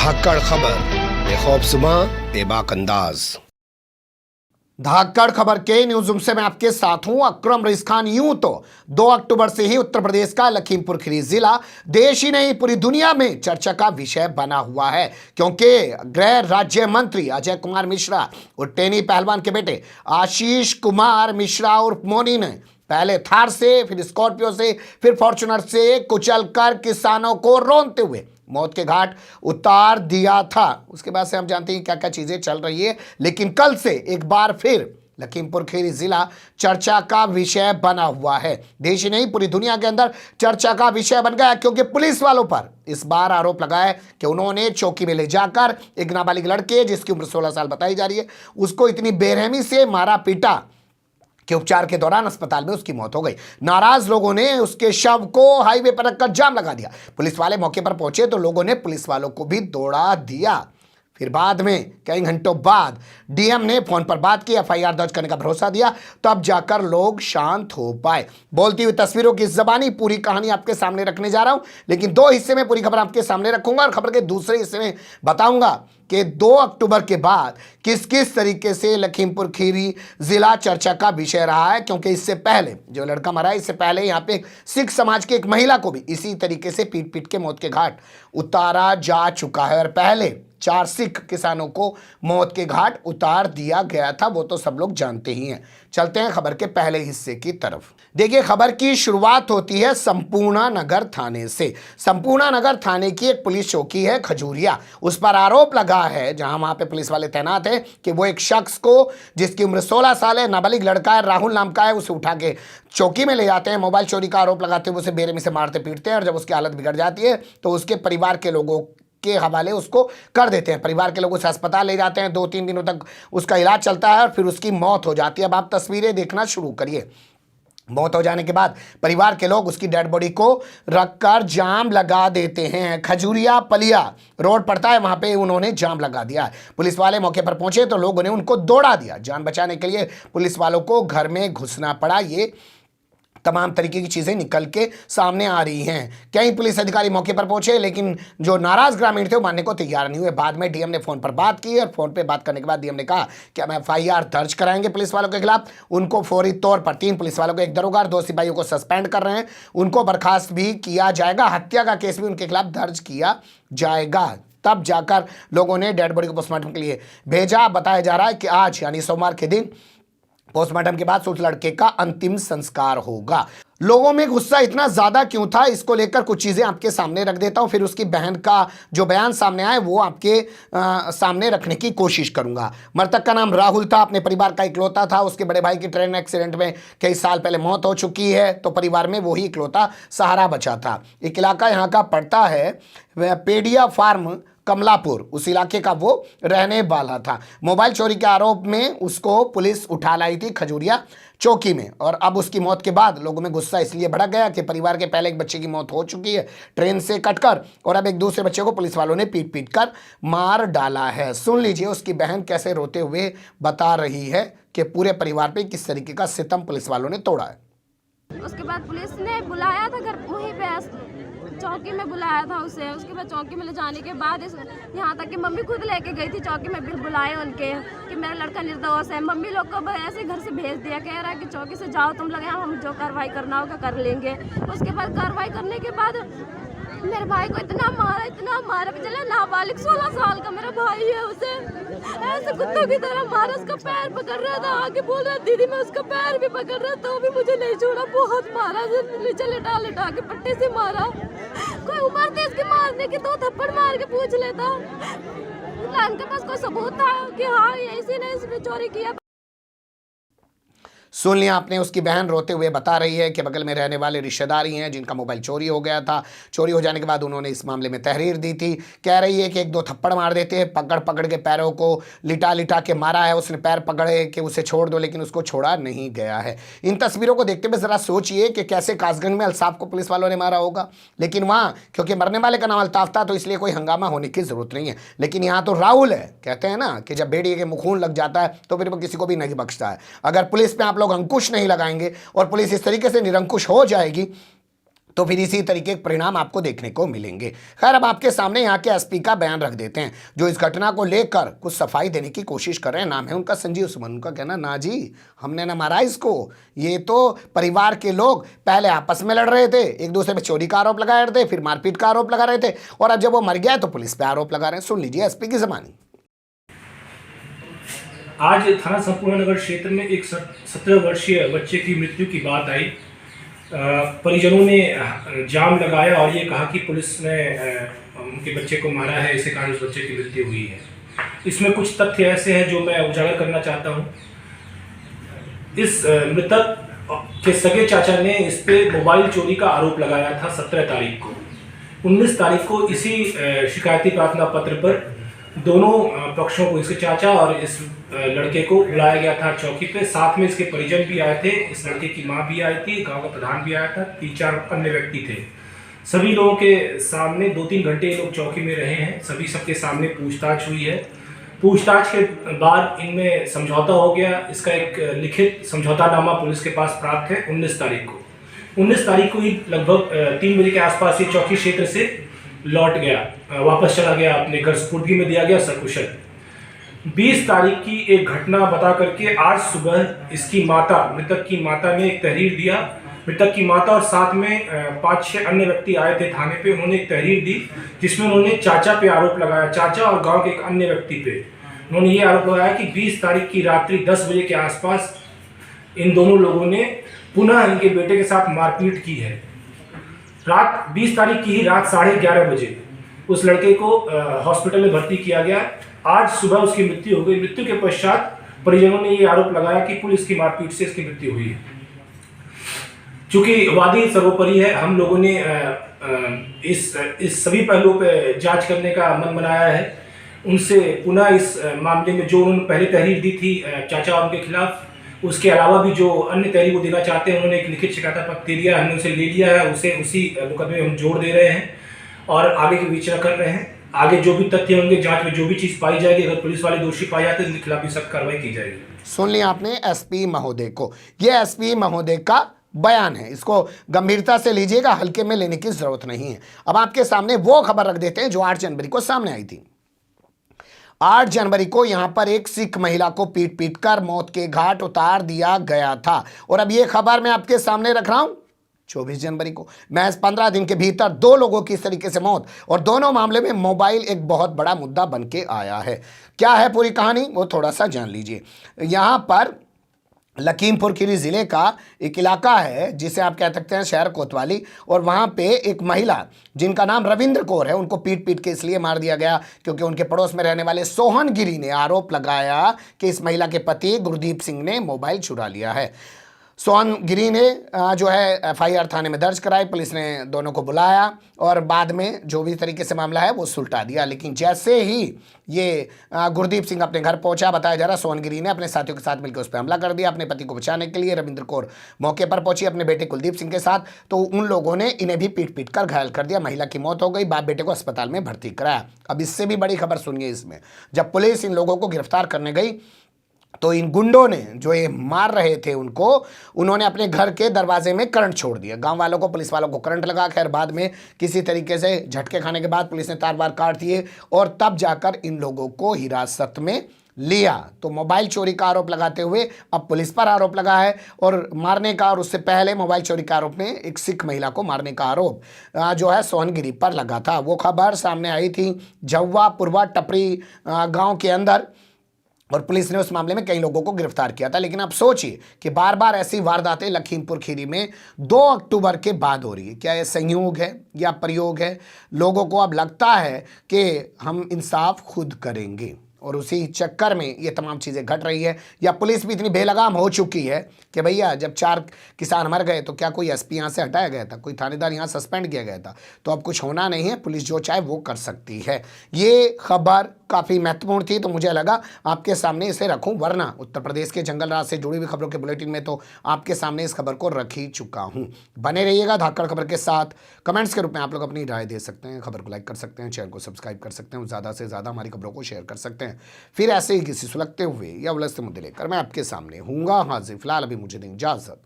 धाकड़ खबर, बेखौफजुमा बेबाक अंदाज। धाकड़ खबर के न्यूज रूम से मैं आपके साथ हूं अकरम रईस खान। यूं तो 2 अक्टूबर से ही उत्तर प्रदेश का लखीमपुर खीरी जिला देश ही नहीं पूरी दुनिया में चर्चा का विषय बना हुआ है, क्योंकि गृह राज्य मंत्री अजय कुमार मिश्रा और टेनी पहलवान के बेटे आशीष कुमार मिश्रा उर्फ मोनी ने पहले थार से, फिर स्कॉर्पियो से, फिर फॉर्च्यूनर से कुचलकर किसानों को रौंदते हुए मौत के घाट उतार दिया था। उसके बाद से हम जानते हैं क्या क्या चीजें चल रही है, लेकिन कल से एक बार फिर लखीमपुर खीरी जिला चर्चा का विषय बना हुआ है। देश ही नहीं पूरी दुनिया के अंदर चर्चा का विषय बन गया, क्योंकि पुलिस वालों पर इस बार आरोप लगा है कि उन्होंने चौकी में ले जाकर एक नाबालिग लड़के जिसकी उम्र 16 साल बताई जा रही है, उसको इतनी बेरहमी से मारा पीटा के उपचार के दौरान अस्पताल में उसकी मौत हो गई। नाराज लोगों ने उसके शव को हाईवे पर रखकर जाम लगा दिया। पुलिस वाले मौके पर पहुंचे तो लोगों ने पुलिस वालों को भी दौड़ा दिया। फिर बाद में कई घंटों बाद डीएम ने फोन पर बात की, एफआईआर दर्ज करने का भरोसा दिया, तब जाकर लोग शांत हो पाए। बोलती हुई तस्वीरों की ज़बानी पूरी कहानी आपके सामने रखने जा रहा हूं, लेकिन 2 हिस्से में पूरी खबर आपके सामने रखूंगा और खबर के दूसरे हिस्से में बताऊंगा कि 2 अक्टूबर के बाद किस किस तरीके से लखीमपुर खीरी जिला चर्चा का विषय रहा है। क्योंकि इससे पहले जो लड़का मरा है, इससे पहले यहाँ पे सिख समाज की एक महिला को भी इसी तरीके से पीट पीट के मौत के घाट उतारा जा चुका है, और पहले 4 सिख किसानों को मौत के घाट उतार दिया गया था। वो तो सब लोग जानते ही हैं। चलते हैं खबर के पहले हिस्से की तरफ। देखिए, खबर की शुरुआत होती है संपूर्णा नगर थाने से। संपूर्णा नगर थाने की एक पुलिस चौकी है खजूरिया, उस पर आरोप लगा है, जहां वहां पे पुलिस वाले तैनात हैं, कि वो एक शख्स को जिसकी उम्र 16 साल है, नाबालिग लड़का है, राहुल नाम का है, उसे उठा के चौकी में ले जाते हैं। मोबाइल चोरी का आरोप लगाते हुए उसे बेरहमी से मारते पीटते हैं, और जब उसकी हालत बिगड़ जाती है तो उसके परिवार के लोगों के हवाले उसको कर देते हैं। परिवार के लोग उसे अस्पताल ले जाते हैं, 2-3 दिनों तक उसका इलाज चलता है और फिर उसकी मौत हो जाती है। अब आप तस्वीरें देखना शुरू करिए। मौत हो जाने के बाद परिवार के लोग उसकी डेड बॉडी को रखकर जाम लगा देते हैं। खजूरिया पलिया रोड पड़ता है, वहां पे उन्होंने जाम लगा दिया है। पुलिस वाले मौके पर पहुंचे तो लोगों ने उनको दौड़ा दिया। जान बचाने के लिए पुलिस वालों को घर में घुसना पड़ा। ये तमाम तरीके की चीज़ें निकल के सामने आ रही हैं। कई पुलिस अधिकारी मौके पर पहुंचे, लेकिन जो नाराज ग्रामीण थे वो मानने को तैयार नहीं हुए। बाद में डीएम ने फ़ोन पर बात की, और फ़ोन पे बात करने के बाद डीएम ने कहा कि हम एफआईआर दर्ज कराएंगे पुलिस वालों के खिलाफ। उनको फौरी तौर पर 3 पुलिस वालों को, 1 दरोगा और 2 सिपाहियों को सस्पेंड कर रहे हैं। उनको बर्खास्त भी किया जाएगा। हत्या का केस भी उनके खिलाफ दर्ज किया जाएगा। तब जाकर लोगों ने डेड बॉडी को पोस्टमार्टम के लिए भेजा। बताया जा रहा है कि आज यानी सोमवार के दिन पोस्टमार्टम के बाद उस लड़के का अंतिम संस्कार होगा। लोगों में गुस्सा इतना ज्यादा क्यों था, इसको लेकर कुछ चीजें आपके सामने रख देता हूं, फिर उसकी बहन का जो बयान सामने आए वो आपके सामने रखने की कोशिश करूंगा। मृतक का नाम राहुल था, अपने परिवार का इकलौता था। उसके बड़े भाई की ट्रेन एक्सीडेंट में कई साल पहले मौत हो चुकी है, तो परिवार में वही इकलौता सहारा बचा था। एक इलाका यहाँ का पड़ता है पेडिया फार्म कमलापुर, उस इलाके का वो रहने वाला था। मोबाइल चोरी के आरोप में उसको पुलिस उठा लाई थी खजूरिया चौकी में, और अब उसकी मौत के बाद लोगों में गुस्सा इसलिए भड़क गया कि परिवार के पहले एक बच्चे की मौत हो चुकी है ट्रेन से कटकर, और अब एक दूसरे बच्चे को पुलिस वालों ने पीट पीट कर मार डाला है। सुन लीजिए उसकी बहन कैसे रोते हुए बता रही है कि पूरे परिवार पे किस तरीके का सितम पुलिस वालों ने तोड़ा है। उसके बाद पुलिस ने बुलाया था घर, वहीं पे चौकी में बुलाया था उसे। उसके बाद चौकी में ले जाने के बाद यहाँ तक कि मम्मी खुद लेके गई थी चौकी में, बिल बुलाए उनके कि मेरा लड़का निर्दोष है। मम्मी लोग को ऐसे घर से भेज दिया, कह रहा है कि चौकी से जाओ तुम लगे, हम जो कार्रवाई करना होगा कर लेंगे। उसके बाद कार्रवाई करने के बाद मेरे भाई को इतना मारा चला। नाबालिग 16 साल का मेरा भाई है, उसे ऐसे कुत्तों की तरह मारा। उसका पैर पकड़ रहा था, आगे बोल रहा दीदी मैं उसका पैर भी पकड़ रहा, तो भी मुझे नहीं छोड़ा। बहुत मारा, नीचे लिटा लिटा के पट्टे से मारा। कोई उम्र थी इसके मारने की, 2 थप्पड़ मार के पूछ लेता। उनके पास कोई सबूत था कि हाँ इसी ने इसमें चोरी किया। सुन लिया आपने, उसकी बहन रोते हुए बता रही है कि बगल में रहने वाले रिश्तेदार ही हैं जिनका मोबाइल चोरी हो गया था। चोरी हो जाने के बाद उन्होंने इस मामले में तहरीर दी थी। कह रही है कि 1-2 थप्पड़ मार देते हैं, पकड़ पकड़ के पैरों को लिटा लिटा के मारा है। उसने पैर पकड़े कि उसे छोड़ दो, लेकिन उसको छोड़ा नहीं गया है। इन तस्वीरों को देखते हुए ज़रा सोचिए कि कैसे कासगंज में अल्ताफ को पुलिस वालों ने मारा होगा, लेकिन वहाँ क्योंकि मरने वाले का नाम अल्ताफ था तो इसलिए कोई हंगामा होने की ज़रूरत नहीं है। लेकिन यहाँ तो राहुल है। कहते हैं ना कि जब भेड़िए के मुँह खून लग जाता है तो फिर वो किसी को भी नहीं बख्शता है। अगर पुलिस पे आप लोग अंकुश नहीं लगाएंगे और पुलिस इस तरीके से निरंकुश हो जाएगी तो फिर इसी तरीके के परिणाम आपको देखने को मिलेंगे। खैर, अब आपके सामने यहाँ के एसपी का बयान रख देते हैं, जो इस घटना को लेकर कुछ सफाई देने की कोशिश कर रहे हैं। नाम है उनका संजीव सुमन। उनका कहना, ना जी, हमने ना मारा इसको, ये तो परिवार के लोग पहले आपस में लड़ रहे थे, एक दूसरे पे चोरी का आरोप लगा रहे थे, फिर मारपीट का आरोप लगा रहे थे, और अब जब वो मर गया तो पुलिस पे आरोप लगा रहे हैं। सुन लीजिए एसपी की जबानी। आज थाना संपूर्ण नगर क्षेत्र में एक 17 वर्षीय बच्चे की मृत्यु की बात आई। परिजनों ने जाम लगाया और ये कहा कि पुलिस ने उनके बच्चे को मारा है, इसी कारण उस बच्चे की मृत्यु हुई है। इसमें कुछ तथ्य ऐसे हैं जो मैं उजागर करना चाहता हूँ। इस मृतक के सगे चाचा ने इस पे मोबाइल चोरी का आरोप लगाया था 17 तारीख को। 19 तारीख को इसी शिकायती प्रार्थना पत्र पर दोनों पक्षों को, इसके चाचा और इस लड़के को बुलाया गया था चौकी पे। साथ में इसके परिजन भी आए थे, इस लड़के की मां भी आई थी, गांव का प्रधान भी आया था, 3-4 अन्य व्यक्ति थे। सभी लोगों के सामने 2-3 घंटे ये लोग चौकी में रहे हैं। सबके सामने पूछताछ हुई है। पूछताछ के बाद इनमें समझौता हो गया। इसका एक लिखित समझौतानामा पुलिस के पास प्राप्त है 19 तारीख को। 19 तारीख को ही लगभग 3 बजे के आसपास ये चौकी क्षेत्र से लौट गया, वापस चला गया, अपने घर सुपुर्दगी में दिया गया सकुशल। 20 तारीख की एक घटना बता करके आज सुबह इसकी माता, मृतक की माता ने एक तहरीर दिया। मृतक की माता और साथ में 5-6 अन्य व्यक्ति आए थे थाने पे। उन्होंने एक तहरीर दी जिसमें उन्होंने चाचा पे आरोप लगाया, चाचा और गांव के एक अन्य व्यक्ति पे। उन्होंने ये आरोप लगाया कि 20 तारीख की रात्रि 10 बजे के आसपास इन दोनों लोगों ने पुनः इनके बेटे के साथ मारपीट की है। रात 20 तारीख की ही रात 11:30 बजे उस लड़के को हॉस्पिटल में भर्ती किया गया। आज सुबह उसकी मृत्यु हो गई। मृत्यु के पश्चात परिजनों ने ये आरोप लगाया कि पुलिस की मारपीट से इसकी मृत्यु हुई है। चूंकि वादी सर्वोपरि है, हम लोगों ने इस सभी पहलुओं पे जांच करने का मन बनाया है। उनसे पुनः इस मामले में जो उन्होंने पहले तहरीर दी थी चाचा उनके खिलाफ, उसके अलावा भी जो अन्य तहरीर वो देना चाहते हैं, उन्होंने एक लिखित शिकायत पत्र दे दिया, हमने उसे ले लिया है। उसे उसी मुकदमे में हम जोड़ दे रहे हैं और आगे की विचार कर रहे हैं। आगे जो भी तथ्य होंगे, जांच में जो भी चीज पाई जाएगी, अगर पुलिस वाले दोषी पाए जाते हैं तो उनके खिलाफ भी सख्त कार्रवाई की जाएगी। सुन लिया आपने एसपी महोदय को। यह एसपी महोदय का बयान है, इसको गंभीरता से लीजिएगा, हल्के में लेने की जरूरत नहीं है। अब आपके सामने वो खबर रख देते हैं जो 8 जनवरी को सामने आई थी। 8 जनवरी को यहां पर एक सिख महिला को पीट पीट कर मौत के घाट उतार दिया गया था। और अब यह खबर मैं आपके सामने रख रहा हूं 24 जनवरी को। महज 15 दिन के भीतर 2 लोगों की इस तरीके से मौत, और दोनों मामले में मोबाइल एक बहुत बड़ा मुद्दा बन के आया है। क्या है पूरी कहानी, वो थोड़ा सा जान लीजिए। यहां पर लखीमपुर खीरी जिले का एक इलाका है जिसे आप कह सकते हैं शहर कोतवाली, और वहां पे एक महिला जिनका नाम रविंद्र कौर है, उनको पीट पीट के इसलिए मार दिया गया क्योंकि उनके पड़ोस में रहने वाले सोहन गिरी ने आरोप लगाया कि इस महिला के पति गुरदीप सिंह ने मोबाइल चुरा लिया है। सोहन गिरी ने जो है FIR थाने में दर्ज कराई। पुलिस ने दोनों को बुलाया और बाद में जो भी तरीके से मामला है वो सुलटा दिया। लेकिन जैसे ही ये गुरदीप सिंह अपने घर पहुंचा, बताया जा रहा सोहन गिरी ने अपने साथियों के साथ मिलकर उस पर हमला कर दिया। अपने पति को बचाने के लिए रविंद्र कौर मौके पर पहुंची अपने बेटे कुलदीप सिंह के साथ, तो उन लोगों ने इन्हें भी पीट पीट कर घायल कर दिया। महिला की मौत हो गई, बाप बेटे को अस्पताल में भर्ती कराया। अब इससे भी बड़ी खबर सुनिए इसमें, जब पुलिस इन लोगों को गिरफ्तार करने गई तो इन गुंडों ने जो ये मार रहे थे उन्होंने अपने घर के दरवाजे में करंट छोड़ दिया। गांव वालों को, पुलिस वालों को करंट लगा। खैर बाद में किसी तरीके से झटके खाने के बाद पुलिस ने तार बार काट दिए और तब जाकर इन लोगों को हिरासत में लिया। तो मोबाइल चोरी का आरोप लगाते हुए अब पुलिस पर आरोप लगा है, और मारने का, और उससे पहले मोबाइल चोरी के आरोप में एक सिख महिला को मारने का आरोप जो है सोहनगिरी पर लगा था। वो खबर सामने आई थी झव्वा पुरवा टपरी गाँव के अंदर, और पुलिस ने उस मामले में कई लोगों को गिरफ्तार किया था। लेकिन अब सोचिए कि बार बार ऐसी वारदातें लखीमपुर खीरी में 2 अक्टूबर के बाद हो रही है। क्या यह संयोग है या प्रयोग है? लोगों को अब लगता है कि हम इंसाफ खुद करेंगे, और उसी चक्कर में ये तमाम चीज़ें घट रही है। या पुलिस भी इतनी बेलगाम हो चुकी है कि भैया जब 4 किसान मर गए तो क्या कोई SP यहाँ से हटाया गया था, कोई थानेदार यहाँ सस्पेंड किया गया था? तो अब कुछ होना नहीं है, पुलिस जो चाहे वो कर सकती है। ये खबर काफ़ी महत्वपूर्ण थी तो मुझे लगा आपके सामने इसे रखूं, वरना उत्तर प्रदेश के जंगल राज से जुड़ी हुई खबरों के बुलेटिन में तो आपके सामने इस खबर को रख ही चुका हूं। बने रहिएगा धाकड़ खबर के साथ। कमेंट्स के रूप में आप लोग अपनी राय दे सकते हैं, खबर को लाइक कर सकते हैं, चैनल को सब्सक्राइब कर सकते हैं, ज़्यादा से ज़्यादा हमारी खबरों को शेयर कर सकते हैं। फिर ऐसे ही किसी सुलगते हुए या उलझते मुद्दे लेकर मैं आपके सामने हूँगा हाजिर। फिलहाल अभी मुझे दें इजाज़त।